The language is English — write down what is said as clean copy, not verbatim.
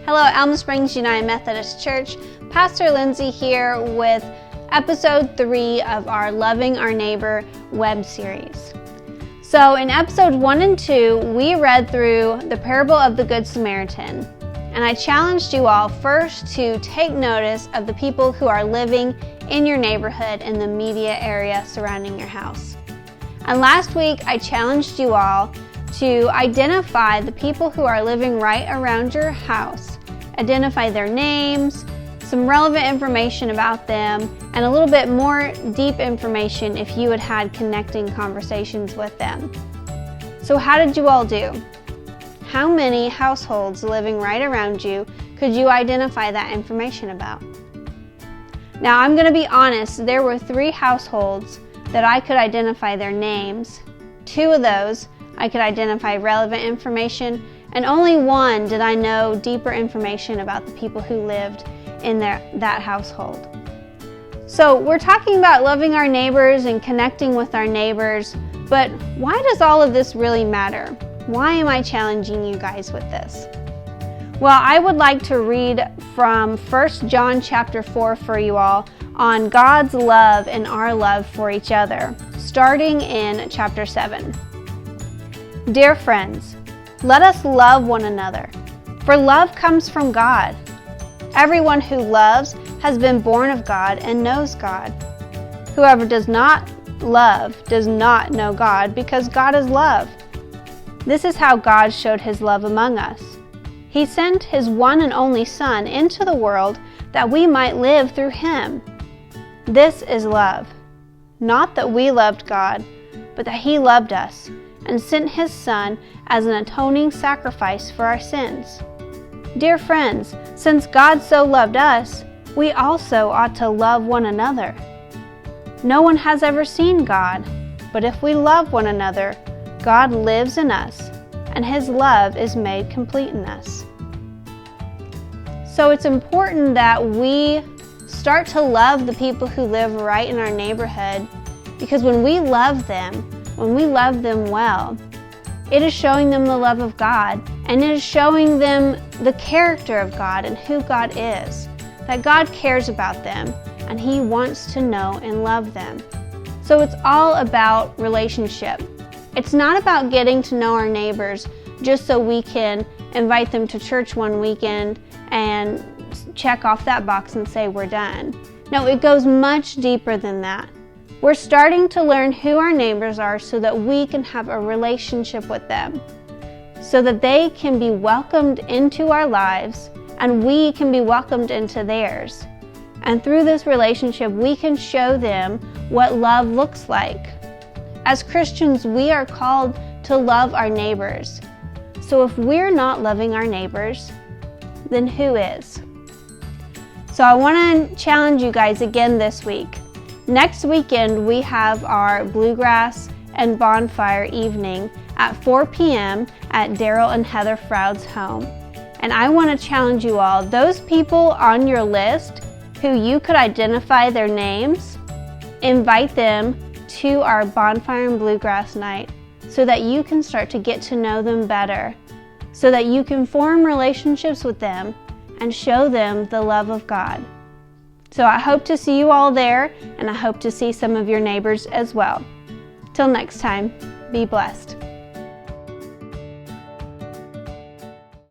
Hello, Elm Springs United Methodist Church. Pastor Lindsey here with episode 3 of our Loving Our Neighbor web series. So in episodes 1 and 2, we read through the parable of the Good Samaritan. And I challenged you all first to take notice of the people who are living in your neighborhood in the immediate area surrounding your house. And last week, I challenged you all to identify the people who are living right around your house. Identify their names, some relevant information about them, and a little bit more deep information if you had had connecting conversations with them. So how did you all do? How many households living right around you could you identify that information about? Now I'm going to be honest, there were 3 households that I could identify their names. 2 of those I could identify relevant information, and only 1 did I know deeper information about the people who lived in that household. So we're talking about loving our neighbors and connecting with our neighbors, but why does all of this really matter? Why am I challenging you guys with this? Well, I would like to read from 1 John chapter 4 for you all on God's love and our love for each other, starting in chapter 7. Dear friends, let us love one another, for love comes from God. Everyone who loves has been born of God and knows God. Whoever does not love does not know God, because God is love. This is how God showed His love among us. He sent His one and only Son into the world that we might live through Him. This is love. Not that we loved God, but that He loved us and sent His Son as an atoning sacrifice for our sins. Dear friends, since God so loved us, we also ought to love one another. No one has ever seen God, but if we love one another, God lives in us, and His love is made complete in us. So it's important that we start to love the people who live right in our neighborhood, because when we love them well, it is showing them the love of God, and it is showing them the character of God and who God is, that God cares about them and He wants to know and love them. So it's all about relationship. It's not about getting to know our neighbors just so we can invite them to church one weekend and check off that box and say we're done. No, it goes much deeper than that. We're starting to learn who our neighbors are so that we can have a relationship with them, so that they can be welcomed into our lives and we can be welcomed into theirs. And through this relationship, we can show them what love looks like. As Christians, we are called to love our neighbors. So if we're not loving our neighbors, then who is? So I want to challenge you guys again this week. Next weekend, we have our Bluegrass and Bonfire evening at 4 p.m. at Daryl and Heather Froud's home. And I want to challenge you all, those people on your list who you could identify their names, invite them to our Bonfire and Bluegrass night so that you can start to get to know them better, so that you can form relationships with them and show them the love of God. So I hope to see you all there, and I hope to see some of your neighbors as well. Till next time, be blessed.